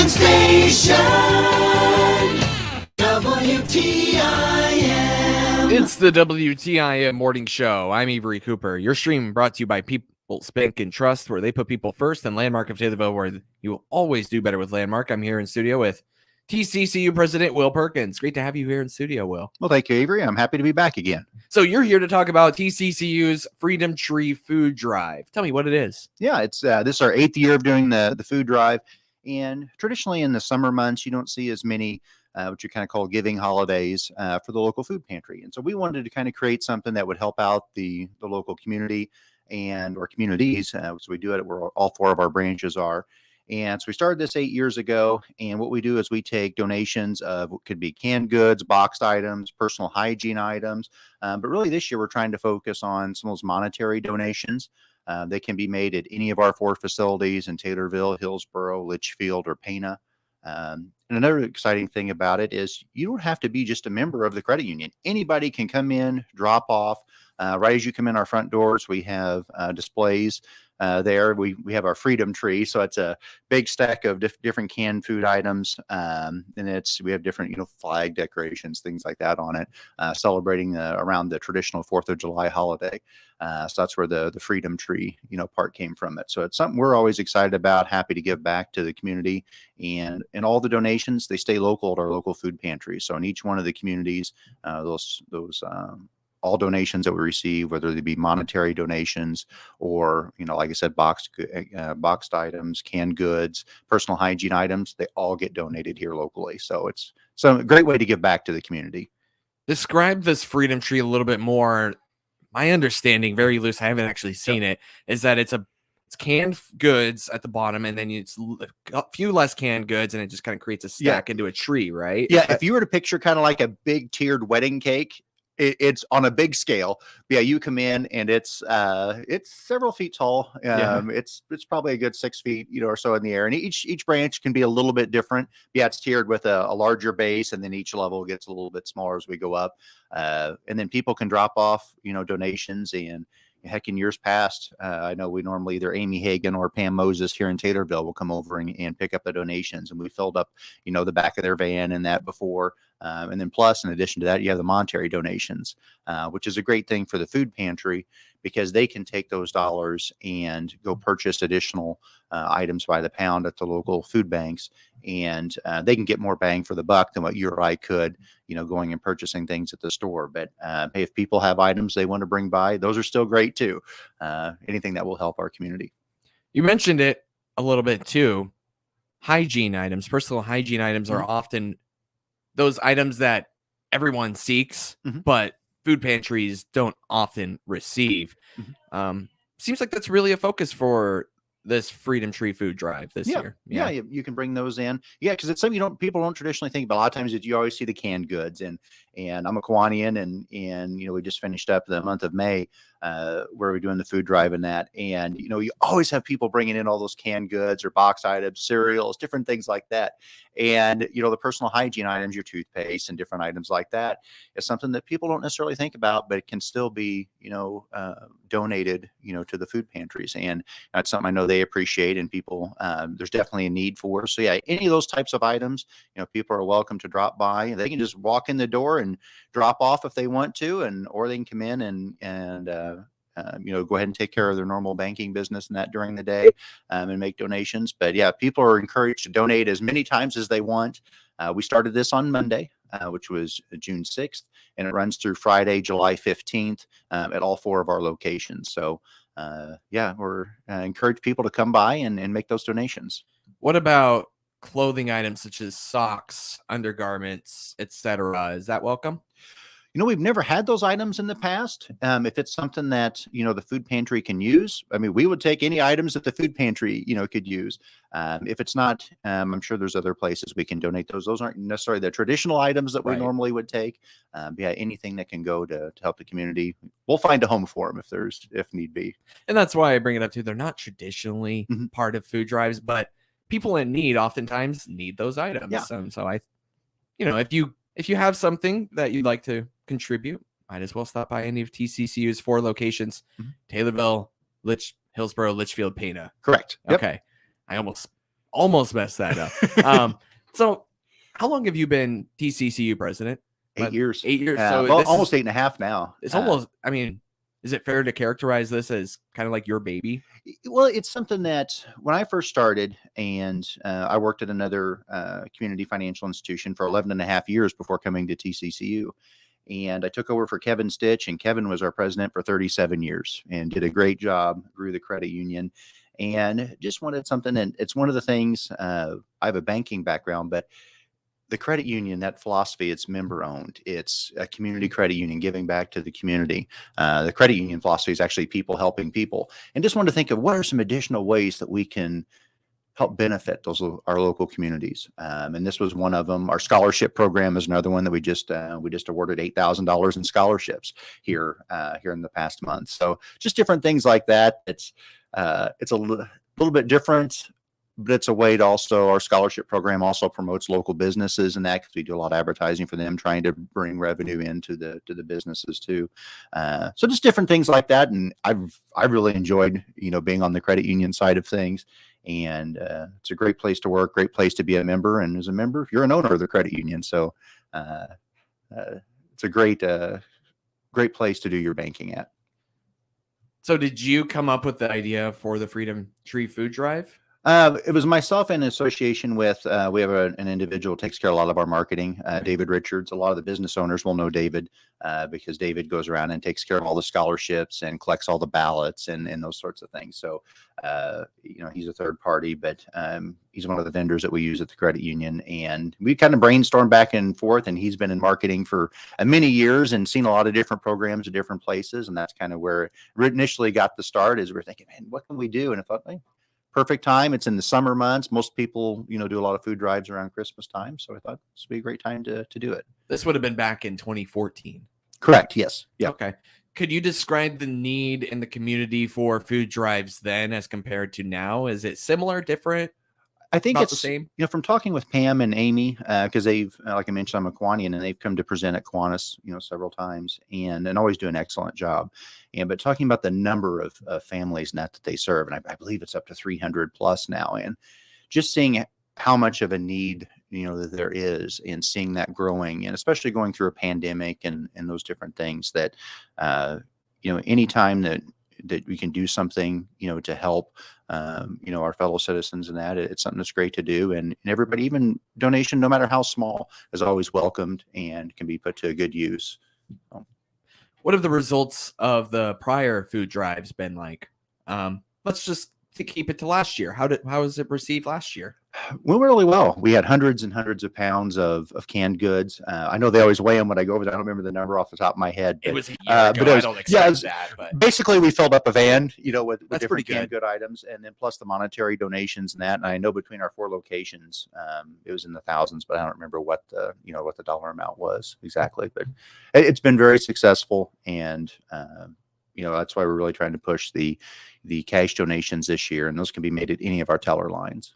station, WTIM. It's the WTIM Morning Show. I'm Avery Cooper. Your stream brought to you by People's Bank and Trust, where they put people first, and Landmark of Taylorville, where you will always do better with Landmark. I'm here in studio with TCCU President Will Perkins. Great to have you here in studio, Will. Well, thank you, Avery. I'm happy to be back again. So you're here to talk about TCCU's Freedom Tree Food Drive. Tell me what it is. Yeah, it's this is our 8th year of doing the food drive, and traditionally in the summer months you don't see as many what you kind of call giving holidays for the local food pantry, and so we wanted to kind of create something that would help out the local community and or communities. So we do it where all 4 of our branches are. And so we started this 8 years ago, and what we do is we take donations of what could be canned goods, boxed items, personal hygiene items, but really this year we're trying to focus on some of those monetary donations. They can be made at any of our 4 facilities in Taylorville, Hillsboro, Litchfield, or Pana. And another exciting thing about it is you don't have to be just a member of the credit union. Anybody can come in, drop off. Right as you come in our front doors, we have displays there. We have our Freedom Tree, so it's a big stack of different canned food items, and we have different flag decorations, things like that on it, celebrating around the traditional 4th of July holiday. So that's where the Freedom Tree part came from it. So it's something we're always excited about, happy to give back to the community, and all the donations, they stay local at our local food pantry. So in each one of the communities, those all donations that we receive, whether they be monetary donations or, like I said, boxed items, canned goods, personal hygiene items, they all get donated here locally. So it's a great way to give back to the community. Describe this Freedom Tree a little bit more. My understanding, very loose, I haven't actually seen it, is that it's canned goods at the bottom, and then it's a few less canned goods, and it just kind of creates a stack into a tree, right? Yeah, if you were to picture kind of like a big tiered wedding cake, it's on a big scale. Yeah, you come in and it's several feet tall. It's probably a good 6 feet, or so in the air. And each branch can be a little bit different. Yeah, it's tiered with a larger base, and then each level gets a little bit smaller as we go up. And then people can drop off, donations. And heck, in years past, I know we normally either Amy Hagan or Pam Moses here in Taylorville will come over and pick up the donations, and we filled up, the back of their van and that before. And then plus, in addition to that, you have the monetary donations, which is a great thing for the food pantry because they can take those dollars and go purchase additional items by the pound at the local food banks. And they can get more bang for the buck than what you or I could, going and purchasing things at the store. But hey, if people have items they want to bring by, those are still great too. Anything that will help our community. You mentioned it a little bit too. Hygiene items, personal hygiene items are often those items that everyone seeks, but food pantries don't often receive. Seems like that's really a focus for this Freedom Tree Food Drive this year. Yeah, you can bring those in. Yeah, because it's something people don't traditionally think about. A lot of times you always see the canned goods, and I'm a Kiwanian, and we just finished up the month of May where we're doing the food drive and that, and you always have people bringing in all those canned goods or box items, cereals, different things like that. And the personal hygiene items, your toothpaste and different items like that, is something that people don't necessarily think about, but it can still be donated to the food pantries, and that's something I know they appreciate, and people there's definitely a need for. So yeah, any of those types of items, people are welcome to drop by. They can just walk in the door and drop off if they want to, or they can come in and go ahead and take care of their normal banking business and that during the day, and make donations. But yeah, people are encouraged to donate as many times as they want. We started this on Monday, which was June 6th, and it runs through Friday, July 15th, at all 4 of our locations. So we're encourage people to come by and make those donations. What about clothing items such as socks, undergarments, etc.? Is that welcome? We've never had those items in the past. If it's something that, the food pantry can use, I mean, we would take any items that the food pantry, could use. If it's not, I'm sure there's other places we can donate those. Those aren't necessarily the traditional items that we normally would take. Yeah, anything that can go to help the community, we'll find a home for them if need be. And that's why I bring it up too. They're not traditionally part of food drives, but people in need oftentimes need those items. Yeah. So I, if you have something that you'd like to contribute, might as well stop by any of TCCU's 4 locations: Taylorville, Hillsboro, Litchfield, Pana. Correct. Yep. Okay. I almost almost messed that up. So how long have you been TCCU president? 8 years. 8 years. So So almost 8.5 now. It's almost, I mean, is it fair to characterize this as kind of like your baby? Well, it's something that when I first started, and I worked at another community financial institution for 11 and a half years before coming to TCCU. And I took over for Kevin Stitch, and Kevin was our president for 37 years and did a great job, grew the credit union, and just wanted something. And it's one of the things, I have a banking background, but the credit union, that philosophy, it's member owned. It's a community credit union giving back to the community. The credit union philosophy is actually people helping people. And just wanted to think of what are some additional ways that we can help benefit our local communities. And this was one of them. Our scholarship program is another one that we just awarded $8,000 in scholarships here in the past month. So just different things like that. It's a little bit different, but it's a way to also, our scholarship program also promotes local businesses and that, because we do a lot of advertising for them, trying to bring revenue into the businesses too. So just different things like that. And I really enjoyed, being on the credit union side of things. And it's a great place to work, great place to be a member. And as a member, you're an owner of the credit union. So it's a great place to do your banking at. So did you come up with the idea for the Freedom Tree Food Drive? It was myself in association with, we have an individual who takes care of a lot of our marketing, David Richards. A lot of the business owners will know David because David goes around and takes care of all the scholarships and collects all the ballots and those sorts of things. So, he's a third party, but he's one of the vendors that we use at the credit union. And we kind of brainstormed back and forth, and he's been in marketing for many years and seen a lot of different programs at different places. And that's kind of where it initially got the start, is we're thinking, man, what can we do? And I thought, hey, perfect time. It's in the summer months. Most people, do a lot of food drives around Christmas time. So I thought this would be a great time to do it. This would have been back in 2014. Correct. Yes. Yeah. Okay. Could you describe the need in the community for food drives then as compared to now? Is it similar, different? I think it's the same. From talking with Pam and Amy, because they've, like I mentioned, I'm a Kiwanian, and they've come to present at Kiwanis, several times, and always do an excellent job. But talking about the number of families that they serve, and I believe it's up to 300 plus now, and just seeing how much of a need that there is, and seeing that growing, and especially going through a pandemic and those different things that anytime that we can do something to help our fellow citizens, and that it's something that's great to do, and everybody, even donation, no matter how small, is always welcomed and can be put to a good use. What have the results of the prior food drives been like? Let's just keep it to last year. How was it received last year? Went really well. We had hundreds and hundreds of pounds of canned goods. I know they always weigh them when I go over there. I don't remember the number off the top of my head. But, it was a year ago. I don't expect that. But basically, we filled up a van, with that's different canned good items, and then plus the monetary donations and that. And I know between our 4 locations, it was in the thousands, but I don't remember what the dollar amount was exactly. But it's been very successful, and that's why we're really trying to push the cash donations this year, and those can be made at any of our teller lines.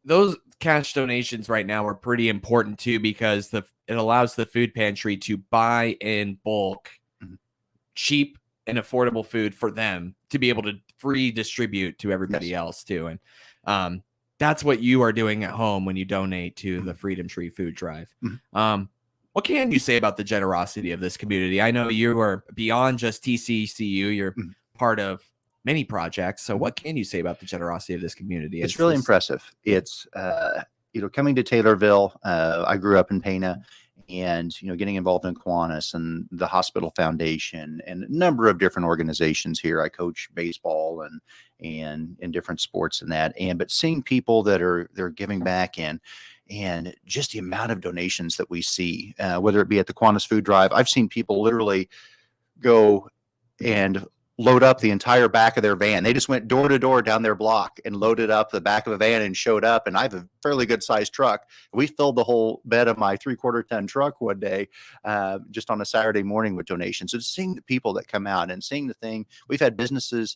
Those cash donations right now are pretty important too, because it allows the food pantry to buy in bulk, cheap and affordable food for them to be able to free distribute to everybody else too. And that's what you are doing at home when you donate to the Freedom Tree Food Drive. What can you say about the generosity of this community? I know you are beyond just TCCU. You're part of many projects. So what can you say about the generosity of this community? It's really impressive. It's, coming to Taylorville, I grew up in Pana, and, getting involved in Kiwanis and the Hospital Foundation and a number of different organizations here. I coach baseball and in different sports and that, but seeing people that they're giving back and just the amount of donations that we see, whether it be at the Kiwanis Food Drive. I've seen people literally go and load up the entire back of their van. They just went door to door down their block and loaded up the back of a van and showed up. And I have a fairly good sized truck. We filled the whole bed of my 3/4 ton truck one day, just on a Saturday morning with donations. So seeing the people that come out and seeing the thing, we've had businesses,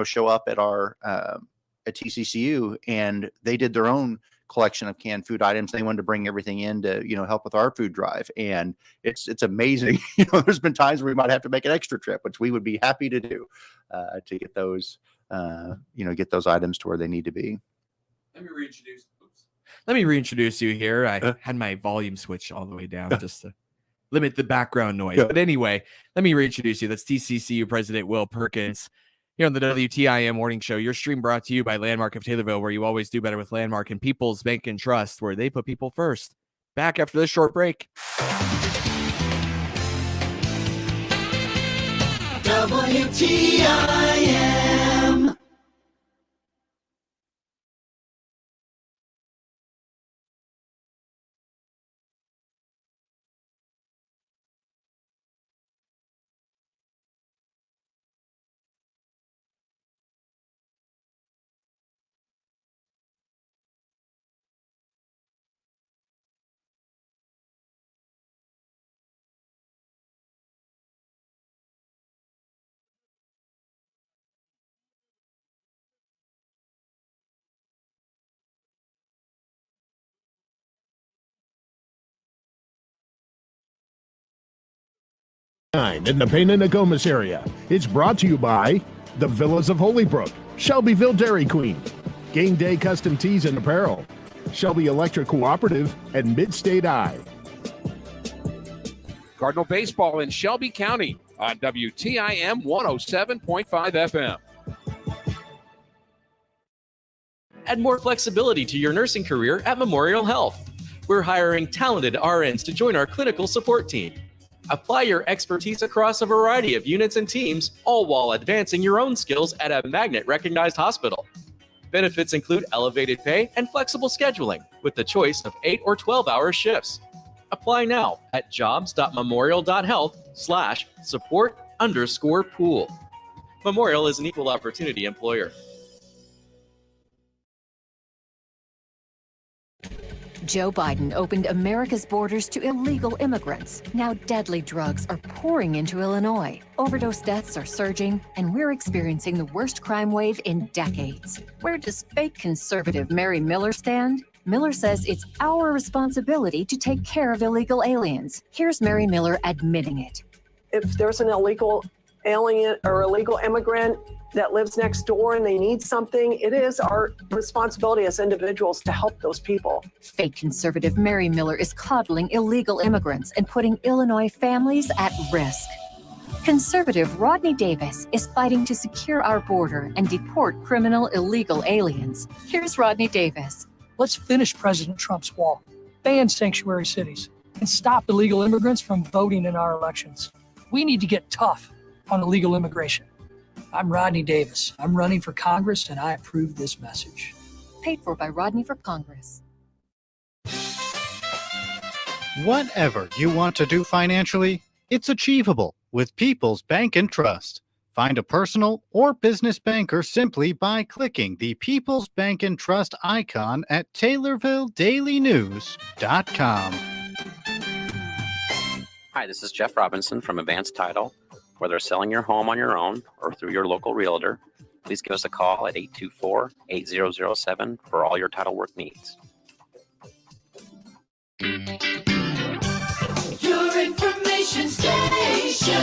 show up at our, at TCCU, and they did their own collection of canned food items. They wanted to bring everything in to, help with our food drive. And it's amazing. There's been times where we might have to make an extra trip, which we would be happy to do, to get those, get those items to where they need to be. Let me reintroduce you here. I had my volume switch all the way down just to limit the background noise. But anyway, let me reintroduce you. That's TCCU President Will Perkins here on the WTIM Morning Show. Your stream brought to you by Landmark of Taylorville, where you always do better with Landmark and People's Bank and Trust, where they put people first. Back after this short break. WTIM. In the Payne and Nokomis area. It's brought to you by the Villas of Holybrook, Shelbyville Dairy Queen, Game Day Custom Tees and Apparel, Shelby Electric Cooperative, and Midstate Eye. Cardinal Baseball in Shelby County on WTIM 107.5 FM. Add more flexibility to your nursing career at Memorial Health. We're hiring talented RNs to join our clinical support team. Apply your expertise across a variety of units and teams, all while advancing your own skills at a Magnet-recognized hospital. Benefits include elevated pay and flexible scheduling with the choice of 8 or 12-hour shifts. Apply now at jobs.memorial.health/support_pool. Memorial is an equal opportunity employer. Joe Biden opened America's borders to illegal immigrants. Now deadly drugs are pouring into Illinois. Overdose deaths are surging, and we're experiencing the worst crime wave in decades. Where does fake conservative Mary Miller stand? Miller says it's our responsibility to take care of illegal aliens. Here's Mary Miller admitting it. If there's an illegal alien or illegal immigrant that lives next door and they need something, it is our responsibility as individuals to help those people. Fake conservative Mary Miller is coddling illegal immigrants and putting Illinois families at risk. Conservative Rodney Davis is fighting to secure our border and deport criminal illegal aliens. Here's Rodney Davis. Let's finish President Trump's wall, ban sanctuary cities, and stop illegal immigrants from voting in our elections. We need to get tough on illegal immigration. I'm Rodney Davis. I'm running for Congress, and I approve this message. Paid for by Rodney for Congress. Whatever you want to do financially, it's achievable with People's Bank and Trust. Find a personal or business banker simply by clicking the People's Bank and Trust icon at TaylorvilleDailyNews.com. Hi, this is Jeff Robinson from Advanced Title. Whether selling your home on your own or through your local realtor, please give us a call at 824-8007 for all your title work needs. Your information station,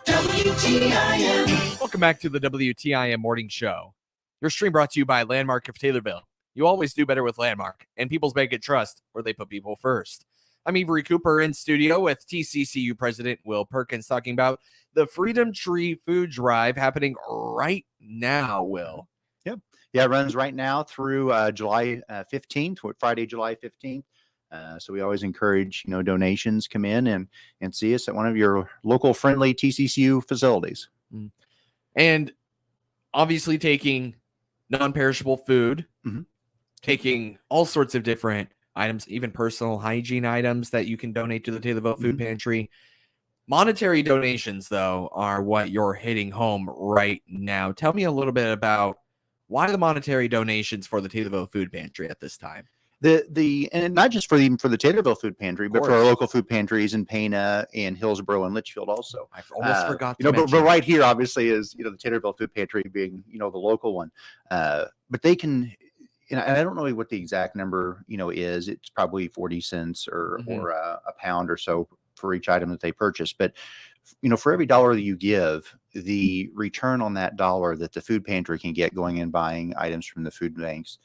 WTIM. Welcome back to the WTIM Morning Show. Your stream brought to you by Landmark of Taylorville. You always do better with Landmark and People's Bank and Trust, where they put people first. I'm Avery Cooper in studio with TCCU President Will Perkins talking about the Freedom Tree Food Drive happening right now, Will. Yep. Yeah, it runs right now through July 15th, Friday, July 15th. So we always encourage, donations come in and see us at one of your local friendly TCCU facilities. And obviously taking non-perishable food, taking all sorts of different items, even personal hygiene items that you can donate to the Taylorville Food Pantry. Monetary donations, though, are what you're hitting home right now. Tell me a little bit about why the monetary donations for the Taylorville Food Pantry at this time. And not just for the Taylorville Food Pantry, but for our local food pantries in Payne and Hillsborough and Litchfield also. I almost forgot to mention. But right here, obviously, is the Taylorville Food Pantry being the local one. But they can. And I don't know what the exact number, is. It's probably 40 cents or a pound or so for each item that they purchase. But, for every dollar that you give, the return on that dollar that the food pantry can get going and buying items from the food banks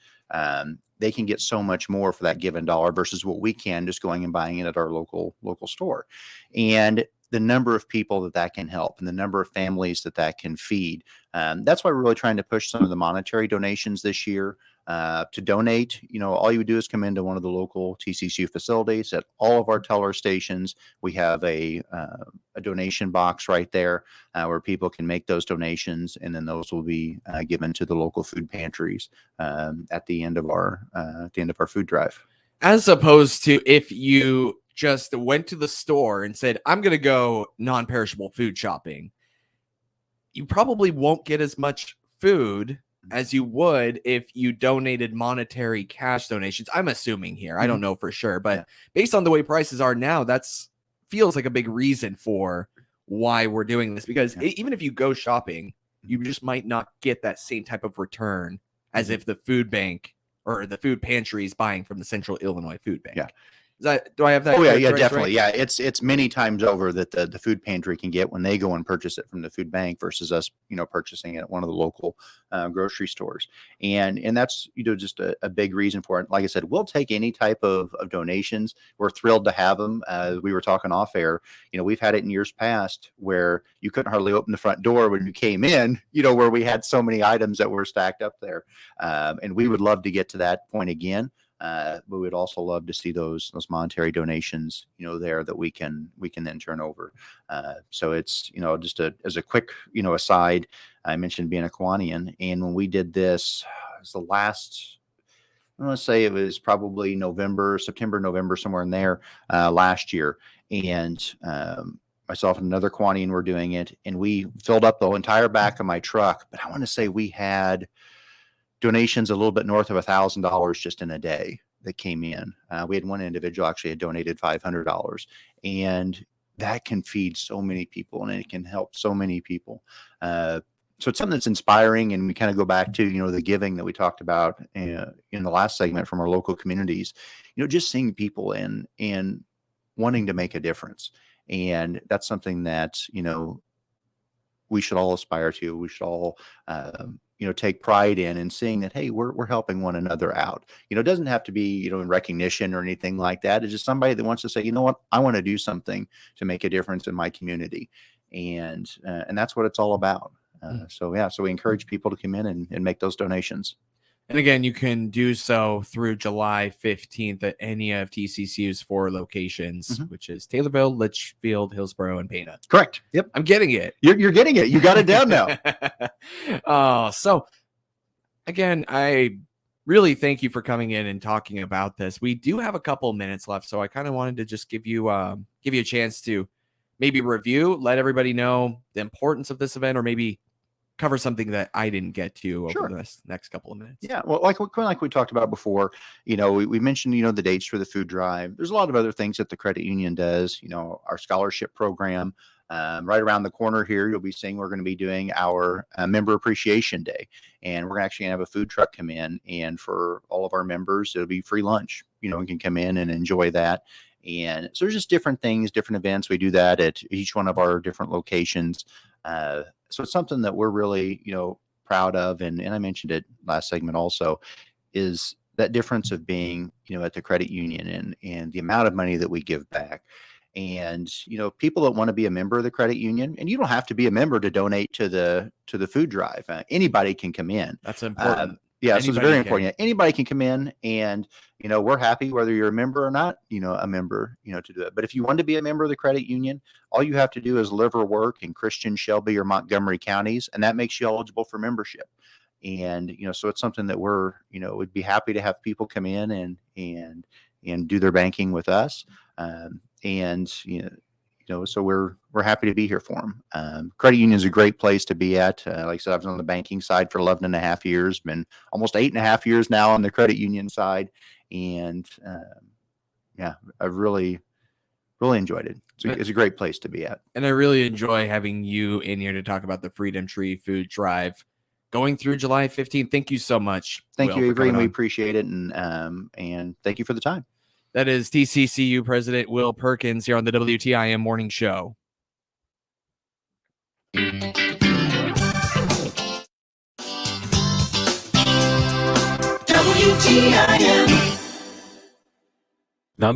they can get so much more for that given dollar versus what we can just going and buying it at our local store. And the number of people that can help and the number of families that can feed. That's why we're really trying to push some of the monetary donations this year. To donate, all you would do is come into one of the local TCCU facilities. At all of our teller stations, we have a donation box right there where people can make those donations, and then those will be given to the local food pantries at the end of our food drive. As opposed to if you just went to the store and said, I'm going to go non-perishable food shopping, you probably won't get as much food as you would if you donated monetary cash donations. I'm assuming here. I don't know for sure, but based on the way prices are now, that's feels like a big reason for why we're doing this, because even if you go shopping, you just might not get that same type of return as if the food bank or the food pantry is buying from the Central Illinois Food Bank. Yeah. Do I have that? Oh yeah, definitely. Right? Yeah, it's many times over that the food pantry can get when they go and purchase it from the food bank versus us, purchasing it at one of the local grocery stores. And that's, just a big reason for it. Like I said, we'll take any type of donations. We're thrilled to have them. We were talking off air, we've had it in years past where you couldn't hardly open the front door when you came in, where we had so many items that were stacked up there. And we would love to get to that point again. But we'd also love to see those monetary donations, there that we can then turn over. So it's, just as a quick, aside, I mentioned being a Kiwanian, and when we did this, it was the last, I want to say it was probably September, November, somewhere in there, last year. And, myself and another Kiwanian were doing it, and we filled up the entire back of my truck. But I want to say we had donations a little bit north of $1,000 just in a day that came in. We had one individual actually had donated $500, and that can feed so many people and it can help so many people. So it's something that's inspiring, and we kind of go back to, the giving that we talked about in the last segment from our local communities, just seeing people and wanting to make a difference. And that's something that, we should all aspire to. We should all, take pride in and seeing that, hey, we're helping one another out. It doesn't have to be, in recognition or anything like that. It's just somebody that wants to say, you know what, I want to do something to make a difference in my community. And that's what it's all about. So we encourage people to come in and make those donations. And again, you can do so through July 15th at any of TCCU's 4 locations, which is Taylorville, Litchfield, Hillsborough, and Pana. Correct. Yep. I'm getting it. You're getting it. You got it down now. So again, I really thank you for coming in and talking about this. We do have a couple minutes left, so I kind of wanted to just give you a chance to maybe review, let everybody know the importance of this event, or maybe cover something that I didn't get to over the next couple of minutes. Yeah, well, like we talked about before, we mentioned, the dates for the food drive. There's a lot of other things that the credit union does, our scholarship program. Right around the corner here, you'll be seeing we're going to be doing our member appreciation day, and we're actually going to have a food truck come in, and for all of our members, it'll be free lunch. We can come in and enjoy that. And so there's just different things, different events. We do that at each one of our different locations. So it's something that we're really, proud of. And I mentioned it last segment also, is that difference of being, at the credit union and the amount of money that we give back. And, people that want to be a member of the credit union, and you don't have to be a member to donate to the food drive. Anybody can come in. That's important. So it's very important. Yeah, anybody can come in, and we're happy whether you're a member or not, a member, to do it. But if you want to be a member of the credit union, all you have to do is live or work in Christian, Shelby, or Montgomery counties, and that makes you eligible for membership. And so it's something that we're would be happy to have people come in and do their banking with us. So we're happy to be here for them. Credit union is a great place to be at. Like I said, I was on the banking side for 11 and a half years, been almost 8.5 years now on the credit union side. And I've really enjoyed it. It's a great place to be at. And I really enjoy having you in here to talk about the Freedom Tree Food Drive going through July 15th. Thank you so much. Thank you, Avery, and we appreciate it. And thank you for the time. That is TCCU President Will Perkins here on the WTIM Morning Show. WTIM. The